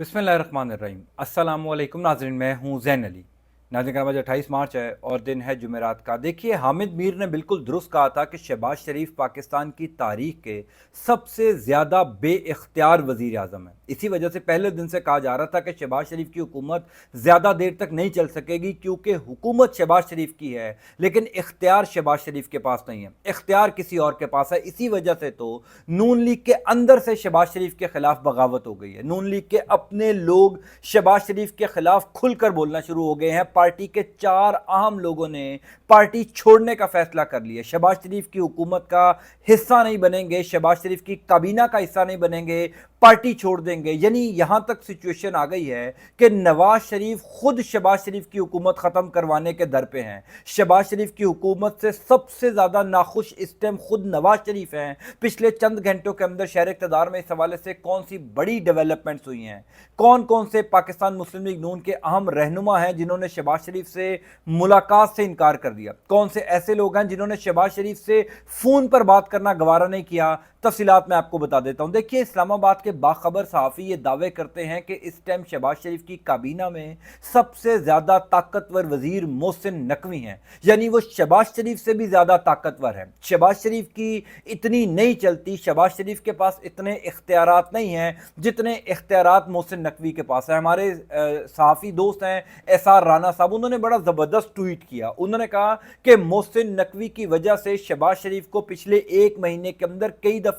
बिस्मिल्लाहिर्रहमानिर्रहीम। अस्सलामुअलैकुम नाज़रीन, मैं हूँ ज़ैन अली। नाज़रीन कराम, आज 28 मार्च है और दिन है जुमेरात का। देखिए, हामिद मीर ने बिल्कुल दुरुस्त कहा था कि शहबाज शरीफ पाकिस्तान की तारीख के सबसे ज़्यादा बेइख्तियार वज़ीर आज़म है। इसी वजह से पहले दिन से कहा जा रहा था कि शहबाज शरीफ की हुकूमत ज़्यादा देर तक नहीं चल सकेगी, क्योंकि हुकूमत शहबाज शरीफ की है लेकिन इख्तियार शहबाज शरीफ के पास नहीं है, इख्तियार किसी और के पास है। इसी वजह से तो नून लीग के अंदर से शहबाज शरीफ के खिलाफ बगावत हो गई है। नून लीग के अपने लोग शहबाज शरीफ के खिलाफ खुलकर बोलना शुरू हो गए हैं। पार्टी के 4 अहम लोगों ने पार्टी छोड़ने का फैसला कर लिया। शहबाज शरीफ की हुकूमत का हिस्सा नहीं बनेंगे, शहबाज शरीफ की काबीना का हिस्सा नहीं बनेंगे, पार्टी छोड़ देंगे। यानी यहां तक सिचुएशन आ गई है कि नवाज शरीफ खुद शहबाज शरीफ की हुकूमत खत्म करवाने के दर पे हैं। शहबाज शरीफ की हुकूमत से सबसे ज्यादा नाखुश इस टाइम खुद नवाज शरीफ हैं। पिछले चंद घंटों के अंदर शहर इक़्तिदार में इस हवाले से कौन सी बड़ी डेवलपमेंट्स हुई हैं, कौन कौन से पाकिस्तान मुस्लिम लीग नून के अहम रहनुमा हैं जिन्होंने शहबाज शरीफ से मुलाकात से इनकार कर दिया, कौन से ऐसे लोग हैं जिन्होंने शहबाज शरीफ से फोन पर बात करना गवारा नहीं किया, तफसीलात मैं आपको बता देता हूं। देखिए, इस्लामाबाद के बाखबर सहाफ़ी ये दावे करते हैं कि इस टाइम शहबाज शरीफ की काबीना में सबसे ज्यादा ताकतवर वजीर मोहसिन नकवी हैं। यानी वो शहबाज शरीफ से भी ज्यादा ताकतवर है। शहबाज शरीफ की इतनी नहीं चलती, शहबाज शरीफ के पास इतने इख्तियारात नहीं हैं जितने इख्तियारात मोहसिन नकवी के पास है। हमारे सहाफ़ी दोस्त हैं एसआर राना साहब, उन्होंने बड़ा ज़बरदस्त ट्वीट किया। उन्होंने कहा कि मोहसिन नकवी की वजह से शहबाज शरीफ को पिछले 1 महीने के अंदर कई दफ़ा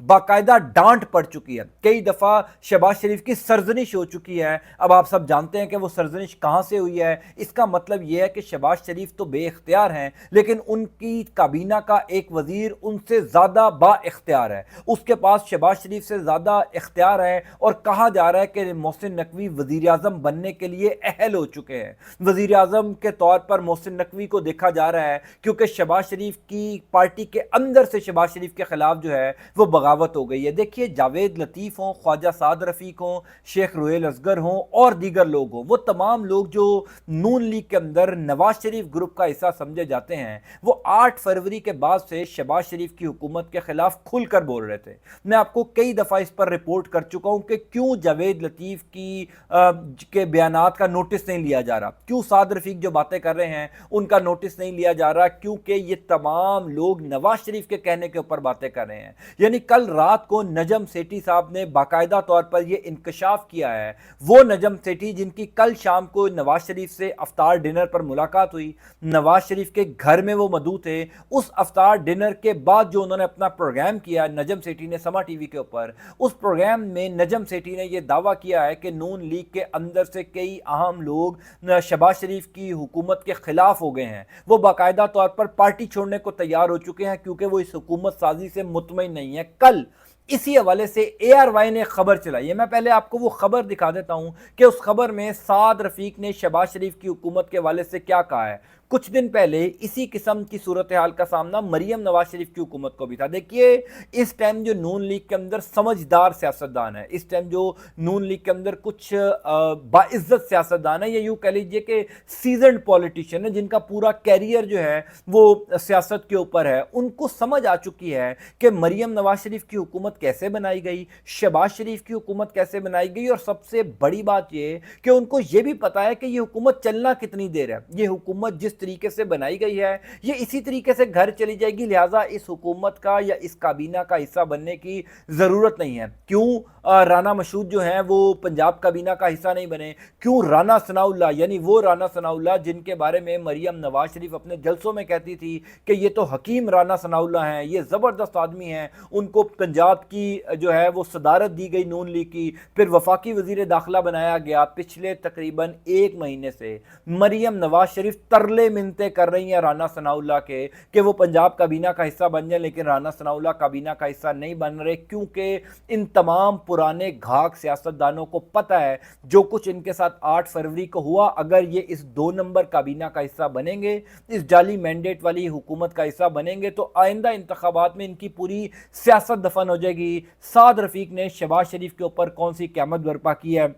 बाकायदा डांट पड़ चुकी है, कई दफ़ा शहबाज शरीफ की सरजनिश हो चुकी है। अब आप सब जानते हैं कि वो सरजनिश कहाँ से हुई है। इसका मतलब यह है कि शहबाज शरीफ तो बेइख्तियार हैं, लेकिन उनकी काबीना का एक वजीर उनसे ज़्यादा बाइख्तियार है, उसके पास शहबाज शरीफ से ज़्यादा इख्तियार है। और कहा जा रहा है कि मोहसिन नकवी वज़ीर आज़म बनने के लिए अहल हो चुके हैं। वज़ीर आज़म के तौर पर मोहसिन नकवी को देखा जा रहा है, क्योंकि शहबाज शरीफ की पार्टी के अंदर से शहबाज शरीफ के खिलाफ जो है वो बगावत हो गई है। देखिए, जावेद लतीफ़ हों, ख्वाजा साद रफ़ीक हों, शेख रुहेल असगर हों और दीगर लोग हों, वो तमाम लोग जो नून लीग के अंदर नवाज शरीफ ग्रुप का हिस्सा समझे जाते हैं, वो 8 फरवरी के बाद से शहबाज शरीफ की हुकूमत के खिलाफ खुलकर बोल रहे थे। मैं आपको कई दफ़ा इस पर रिपोर्ट कर चुका हूं कि क्यों जावेद लतीफ़ के बयानात का नोटिस नहीं लिया जा रहा, क्यों साद रफ़ीक जो बातें कर रहे हैं उनका नोटिस नहीं लिया जा रहा, क्योंकि ये तमाम लोग नवाज शरीफ के कहने के ऊपर बातें कर रहे हैं। यानी कल रात को नजम सेठी साहब ने बाकायदा तौर पर यह इंकशाफ किया है, वो नजम सेठी जिनकी कल शाम को नवाज शरीफ से अफ्तार डिनर पर मुलाकात हुई, नवाज शरीफ के घर में वो मौजूद थे। उस अफ्तार डिनर के बाद जो उन्होंने अपना प्रोग्राम किया नजम सेठी ने समा टीवी के ऊपर, उस प्रोग्राम में नजम सेठी ने यह दावा किया है कि नून लीग के अंदर से कई अहम लोग शहबाज शरीफ की हुकूमत के खिलाफ हो गए हैं। वो बाकायदा तौर पर पार्टी छोड़ने को तैयार हो चुके हैं, क्योंकि वो इस हुकूमत साजी से मुतमईन नहीं है। कल इसी हवाले से ARY ने खबर चलाई है। मैं पहले आपको वो खबर दिखा देता हूं कि उस खबर में साद रफीक ने शहबाज शरीफ की हुकूमत के हवाले से क्या कहा है। कुछ दिन पहले इसी किस्म की सूरत हाल का सामना मरियम नवाज शरीफ की हुकूमत को भी था। देखिए, इस टाइम जो नून लीग के अंदर समझदार सियासतदान है, इस टाइम जो नून लीग के अंदर कुछ बाइज्जत सियासतदान है, या यूं कह लीजिए कि सीजन्ड पॉलिटिशियन है जिनका पूरा कैरियर जो है वो सियासत के ऊपर है, उनको समझ आ चुकी है कि मरियम नवाज शरीफ की हुकूमत कैसे बनाई गई, शहबाज शरीफ की हुकूमत कैसे बनाई गई, और सबसे बड़ी बात यह कि उनको यह भी पता है कि यह हुकूमत चलना कितनी देर है। यह हुकूमत जिस तरीके से बनाई गई है ये इसी तरीके से घर चली जाएगी, लिहाजा इस हुकूमत का या इस काबीना का हिस्सा बनने की जरूरत नहीं है। क्यों राना मशहूद जो हैं वो पंजाब काबीना का हिस्सा नहीं बने, क्यों राना सनाउल्लाह, यानी वो राना सनाउल्लाह जिनके बारे में मरियम नवाज शरीफ अपने जलसों में कहती थी कि ये तो हकीम राना सनाउल्लाह हैं, ये ज़बरदस्त आदमी हैं, उनको पंजाब की जो है वो सदारत दी गई नून लीग की, फिर वफाकी वजीर दाखिला बनाया गया। पिछले तकरीबन 1 महीने से मरियम नवाज शरीफ तरले मिन्नतें कर रही हैं राना सनाउल्लाह के कि वो पंजाब काबीना का हिस्सा बन जाए, लेकिन राना सनाउल्लाह काबीना का हिस्सा नहीं बन रहे, क्योंकि इन तमाम पुराने घाक सियासतदानों को पता है जो कुछ इनके साथ 8 फरवरी को हुआ, अगर ये इस 2 नंबर काबीना का हिस्सा बनेंगे, इस जाली मैंडेट वाली हुकूमत का हिस्सा बनेंगे, तो आइंदा इंतखाबात में इनकी पूरी सियासत दफन हो जाएगी। साद रफीक ने शहबाज शरीफ के ऊपर कौन सी क़यामत बर्पा की है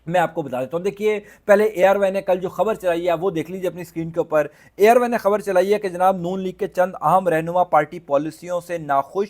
मैं आपको बता देता हूँ। देखिए, पहले ARY ने कल जो खबर चलाई है वो देख लीजिए अपनी स्क्रीन के ऊपर। ARY ने खबर चलाई है कि जनाब नून लीग के चंद अहम रहनुमा पार्टी पॉलिसियों से नाखुश,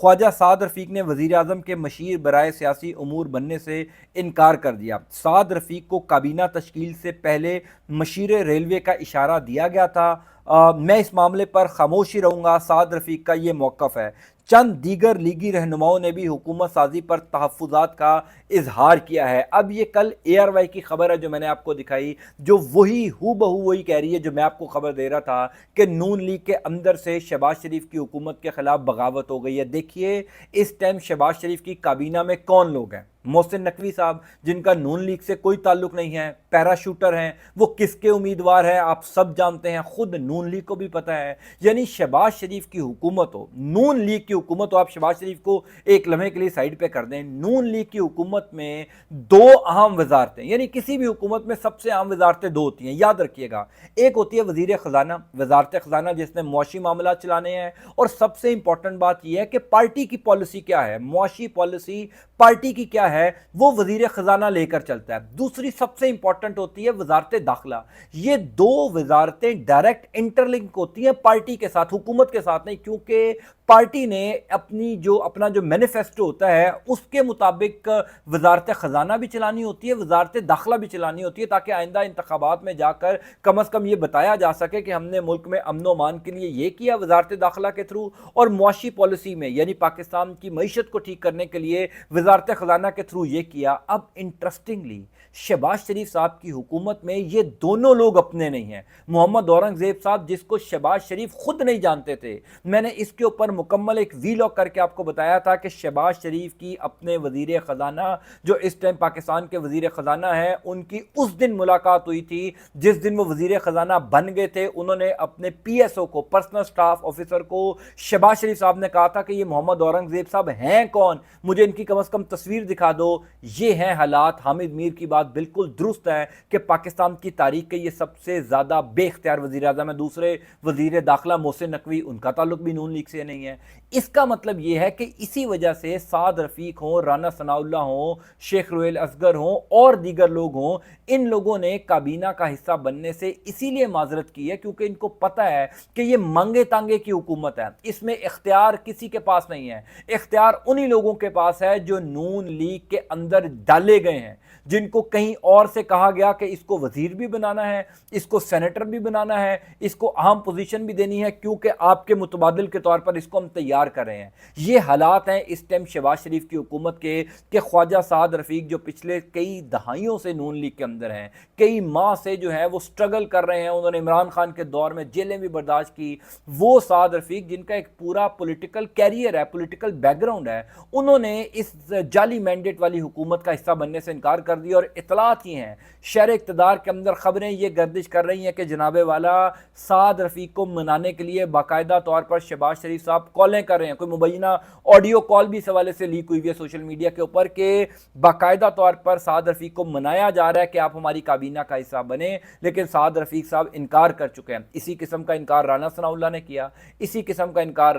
ख्वाजा साद रफ़ीक ने वज़ीर आज़म के मशीर बराए सियासी उमूर बनने से इनकार कर दिया। साद रफ़ीक को काबीना तश्कील से पहले मशीर रेलवे का इशारा दिया गया था। मैं इस मामले पर खामोशी रहूँगा, साद रफ़ीक का ये मौक़िफ़ है। चंद दीगर लीगी रहनुमाओं ने भी हुकूमत साजी पर तहफ़्फ़ुज़ात का इजहार किया है। अब ये कल ARY की खबर है जो मैंने आपको दिखाई, जो वही हू बहू वही कह रही है जो मैं आपको खबर दे रहा था कि नून लीग के अंदर से शहबाज शरीफ की हुकूमत के खिलाफ बगावत हो गई है। देखिए इस टाइम शहबाज शरीफ की काबीना में कौन लोग हैं। मोहसिन नकवी साहब, जिनका नून लीग से कोई ताल्लुक नहीं है, पैराशूटर हैं, वो किसके उम्मीदवार हैं आप सब जानते हैं, खुद नून लीग को भी पता है। यानी शहबाज शरीफ की हुकूमत हो, नून लीग की हुकूमत हो, आप शहबाज शरीफ को एक लम्हे के लिए साइड पे कर दें, नून लीग की हुकूमत में दो अहम वजारतें, यानी किसी भी हुकूमत में सबसे अहम वजारतें दो होती हैं, याद रखिएगा। एक होती है वजीर खजाना, वजारत खजाना जिसने मुआशी मामला चलाने हैं, और सबसे इंपॉर्टेंट बात यह है कि पार्टी की पॉलिसी क्या है, मुआशी पॉलिसी पार्टी की क्या है, वो वजीर खजाना लेकर चलता है। दूसरी सबसे इंपॉर्टेंट होती है वजारत दाखिला। ये दो वजारतें डायरेक्ट इंटरलिंक होती हैं पार्टी के साथ, हुकूमत के साथ नहीं, क्योंकि पार्टी ने अपना जो मैनिफेस्टो होता है उसके मुताबिक वजारत खजाना भी चलानी होती है, वजारत दाखिला भी चलानी होती है, ताकि आइंदा इंतखाबात में जाकर कम अज़ कम ये बताया जा सके कि हमने मुल्क में अमन व अमान के लिए ये किया वजारत दाखिला के थ्रू, और मुआशी पॉलिसी में यानी पाकिस्तान की मईशत को ठीक करने के लिए वजारत खजाना के थ्रू ये किया। अब इंटरेस्टिंगली शहबाज शरीफ साहब की हुकूमत में ये दोनों लोग अपने नहीं हैं। मोहम्मद औरंगजेब साहब, जिसको शहबाज शरीफ खुद नहीं जानते थे, मैंने इसके ऊपर मुकम्मल एक वीलॉग करके आपको बताया था कि शहबाज शरीफ की अपने वजीर खजाना, जो इस टाइम पाकिस्तान के वजीर खजाना है, उनकी उस दिन मुलाकात हुई थी जिस दिन वो वजीर खजाना बन गए थे। उन्होंने अपने PSO को, पर्सनल स्टाफ ऑफिसर को, शहबाज शरीफ साहब ने कहा था कि ये मोहम्मद औरंगजेब साहब हैं कौन, मुझे इनकी कम अज़ कम तस्वीर दिखा दो। ये हैं हालात। हामिद मीर की बात बिल्कुल दुरुस्त है कि पाकिस्तान की तारीख के ये सबसे ज़्यादा बेख्तियार वज़ीर आज़म है। दूसरे वज़ीर दाखिला मोहसिन नकवी, उनका ताल्लुक भी नून लीग से नहीं है। इसका मतलब ये है कि इसी वजह से साद रफ़ीक हों, राना सनाउल्लाह हों, शेख रुएल असगर हों और दीगर लोग हों, इन लोगों ने काबीना का हिस्सा बनने से इसीलिए माजरत की है क्योंकि इनको पता है कि ये मांगे तांगे की हुकूमत है, इसमें इख्तियार किसी के पास नहीं है। इख्तियार उन्हीं लोगों के पास है जो नून लीग के अंदर डाले गए हैं, जिनको कहीं और से कहा गया कि इसको वजीर भी बनाना है, इसको सेनेटर भी बनाना है, इसको अहम पोजीशन भी देनी है, क्योंकि आपके मुतबादिल के तौर पर इसको हम तैयार कर रहे हैं। ये हालात हैं इस टाइम शहबाज शरीफ की हुकूमत के कि ख्वाजा साद रफ़ीक, जो पिछले कई दहाइयों से नून लीग के अंदर हैं, कई माह से जो है वो स्ट्रगल कर रहे हैं, उन्होंने इमरान खान के दौर में जेलें भी बर्दाश्त की, वो साद रफ़ीक जिनका एक पूरा पॉलिटिकल कैरियर है, पॉलिटिकल बैकग्राउंड है, उन्होंने इस जाली मैंडेट वाली हुकूमत का हिस्सा बनने से इनकार कर दिया। और इतलात ही हैं, शहर इक़्तिदार के अंदर खबरें ये गर्दिश कर रही हैं कि जनाबे वाला साद रफ़ीक को मनाने के लिए बाकायदा तौर पर शहबाज शरीफ साहब कॉलें कर रहे हैं। कोई मुबैना ऑडियो कॉल भी इस हवाले से लीक हुई है सोशल मीडिया के ऊपर कि बाकायदा तौर पर साद रफ़ीक को मनाया जा रहा है कि आप हमारी काबीना का हिस्सा बने, लेकिन साद रफ़ीक साहब इनकार कर चुके हैं। इसी किस्म का इनकार राना सनाउल्लाह ने किया, इसी किस्म का इनकार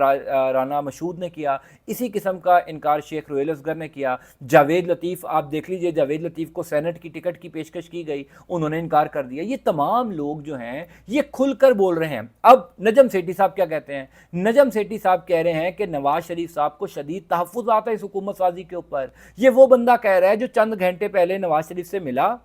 राना मशहूद ने किया, इसी किस्म का इनकार शेख रुएल असगर ने किया। जावेद लतीफ़, आप देख लीजिए, जावेद लतीफ़ को सेनेट की टिकट की पेशकश की गई, उन्होंने इनकार कर दिया। ये तमाम लोग जो हैं ये खुलकर बोल रहे हैं। अब नजम सेठी साहब क्या कहते हैं? नजम सेठी साहब कह रहे हैं कि नवाज शरीफ साहब को शदीद तहफ़्फ़ुज़ात है इस हुकूमत साजी के ऊपर। ये वो बंदा कह रहा है जो चंद घंटे पहले नवाज शरीफ से मिला,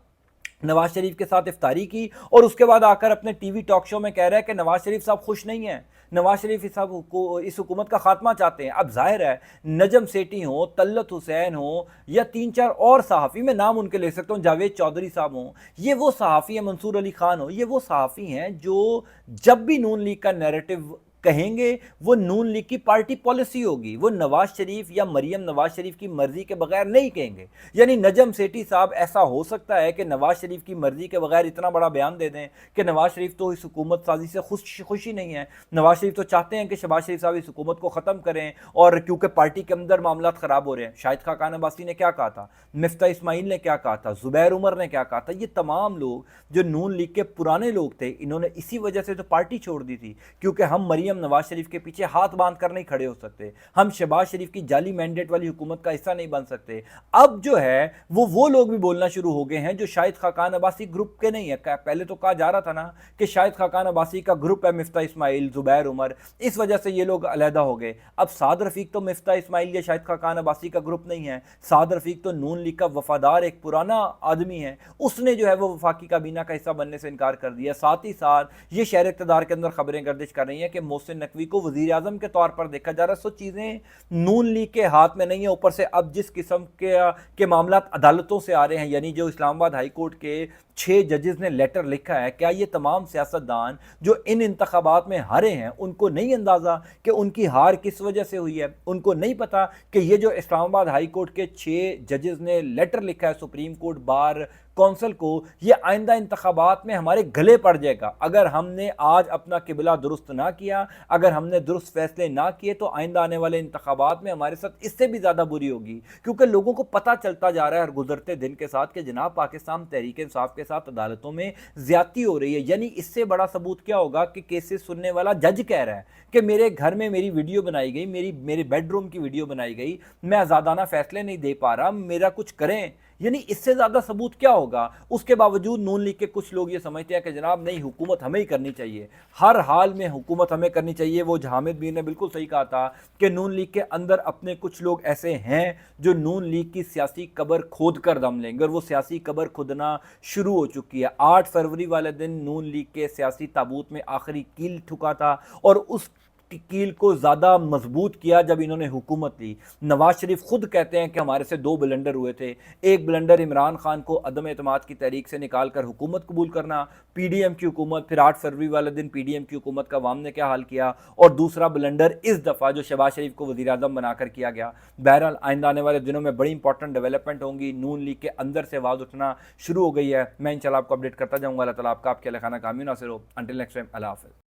नवाज शरीफ के साथ इफ्तारी की, और उसके बाद आकर अपने टीवी टॉक शो में कह रहा है कि नवाज शरीफ साहब खुश नहीं है, नवाज शरीफ साहब को इस हुकूमत का खात्मा चाहते हैं। अब जाहिर है नजम सेठी हो, तल्लत हुसैन हो, या 3-4 और सहाफ़ी, मैं नाम उनके ले सकता हूँ, जावेद चौधरी साहब हों, ये वो सहाफ़ी हैं, मंसूर अली खान हो, ये वो सहाफ़ी हैं जो जब भी नून लीग का नैरेटिव कहेंगे वो नून लीग की पार्टी पॉलिसी होगी, वो नवाज शरीफ या मरियम नवाज शरीफ की मर्जी के बगैर नहीं कहेंगे। यानी नजम सेठी साहब, ऐसा हो सकता है कि नवाज शरीफ की मर्जी के बगैर इतना बड़ा बयान दे दें कि नवाज शरीफ तो इस हुकूमत साजी से खुशी नहीं है, नवाज शरीफ तो चाहते हैं कि शहबाज शरीफ साहब इस हुकूमत को ख़त्म करें, और क्योंकि पार्टी के अंदर मामला ख़राब हो रहे हैं। शाहिद खाकान अब्बासी ने क्या कहा था, मिफ्ता इस्माइल ने क्या कहा था, ज़ुबैर उमर ने क्या कहा था, ये तमाम लोग जो नून लीग के पुराने लोग थे, इन्होंने इसी वजह से तो पार्टी छोड़ दी थी, क्योंकि हम मरियम हम नवाज शरीफ के पीछे हाथ बांध कर नहीं खड़े हो सकते, हम शहबाज शरीफ की जाली मैंडेट वाली हुकूमत का हिस्सा नहीं बन सकते। अब जो है वो लोग भी बोलना शुरू हो गए हैं जो शाहिद खाकान अब्बासी ग्रुप के नहीं है। पहले तो कहा जा रहा था ना कि शाहिद खाकान अब्बासी का ग्रुप है, मिफ्ता इस्माइल, जुबैर उमर, इस वजह से ये लोग अलहदा हो गए। अब साद रफीक तो मिफ्ता इस्माइल या शाहिद खाकान अब्बासी का ग्रुप नहीं है। साद रफीक तो नून लीग का वफादार एक पुराना आदमी है, उसने जो है वो वफाकी काबीना का हिस्सा बनने से इनकार कर दिया। साथ ही साथ ये शहर इक़्तिदार के अंदर खबरें गर्दिश कर रही हैं कि मोहसिन नकवी को वज़ीर आज़म के तौर पर देखा जा रहा है। सो चीज़ें नून लीग के हाथ में नहीं है। ऊपर से अब जिस किस्म के मामला अदालतों से आ रहे हैं, यानी जो इस्लामाबाद हाई कोर्ट के 6 जजेस ने लेटर लिखा है, क्या ये तमाम सियासतदान जो इन इंतखाबात में हारे हैं उनको नहीं अंदाज़ा कि उनकी हार किस वजह से हुई है? उनको नहीं पता कि ये जो इस्लामाबाद हाई कोर्ट के 6 जजेस ने लेटर लिखा है सुप्रीम कोर्ट बार कौंसिल को, ये आइंदा इंतखाबात में हमारे गले पड़ जाएगा। अगर हमने आज अपना किबला दुरुस्त ना किया, अगर हमने दुरुस्त फैसले ना किए, तो आइंदा आने वाले इंतखाबात में हमारे साथ इससे भी ज़्यादा बुरी होगी। क्योंकि लोगों को पता चलता जा रहा है हर गुजरते दिन के साथ कि जनाब पाकिस्तान तहरीक इंसाफ के साथ अदालतों में ज्यादती हो रही है। यानी इससे बड़ा सबूत क्या होगा कि केसेस सुनने वाला जज कह रहा है कि मेरे घर में मेरी वीडियो बनाई गई, मेरे बेडरूम की वीडियो बनाई गई, मैं आज़ादाना फैसले नहीं दे पा रहा, मेरा कुछ करें। यानी इससे ज़्यादा सबूत क्या होगा? उसके बावजूद नून लीग के कुछ लोग ये समझते हैं कि जनाब नहीं, हुकूमत हमें ही करनी चाहिए, हर हाल में हुकूमत हमें करनी चाहिए। वो हामिद मीर ने बिल्कुल सही कहा था कि नून लीग के अंदर अपने कुछ लोग ऐसे हैं जो नून लीग की सियासी कब्र खोद कर दम लेंगे, और वो सियासी कब्र खुदना शुरू हो चुकी है। 8 फरवरी वाले दिन नून लीग के सियासी ताबूत में आखिरी कील ठुका था, और उस कील को ज़्यादा मजबूत किया जब इन्होंने हुकूमत ली। नवाज शरीफ खुद कहते हैं कि हमारे से 2 ब्लंडर हुए थे। एक ब्लंडर इमरान खान को अदम एतमाद की तहरीक से निकाल कर हुकूमत कबूल करना, पीडीएम की हुकूमत, फिर 8 फरवरी वाले दिन पीडीएम की हुकूमत का अवाम ने क्या हाल किया, और दूसरा ब्लंडर इस दफ़ा जो शहबाज शरीफ को वज़ीर आज़म बनाकर किया गया। बहरहाल आइंदा आने वाले दिनों में बड़ी इंपॉर्टेंट डेवलपमेंट होंगी। नून लीग के अंदर से आवाज़ उठना शुरू हो गई है। मैं इंशाल्लाह आपको अपडेट करता जाऊँगा। अल्लाह ताला आपका आपके खाना कामयाब नासिर हो। अंटिल नेक्स्ट टाइम, अल्लाह हाफ़िज़।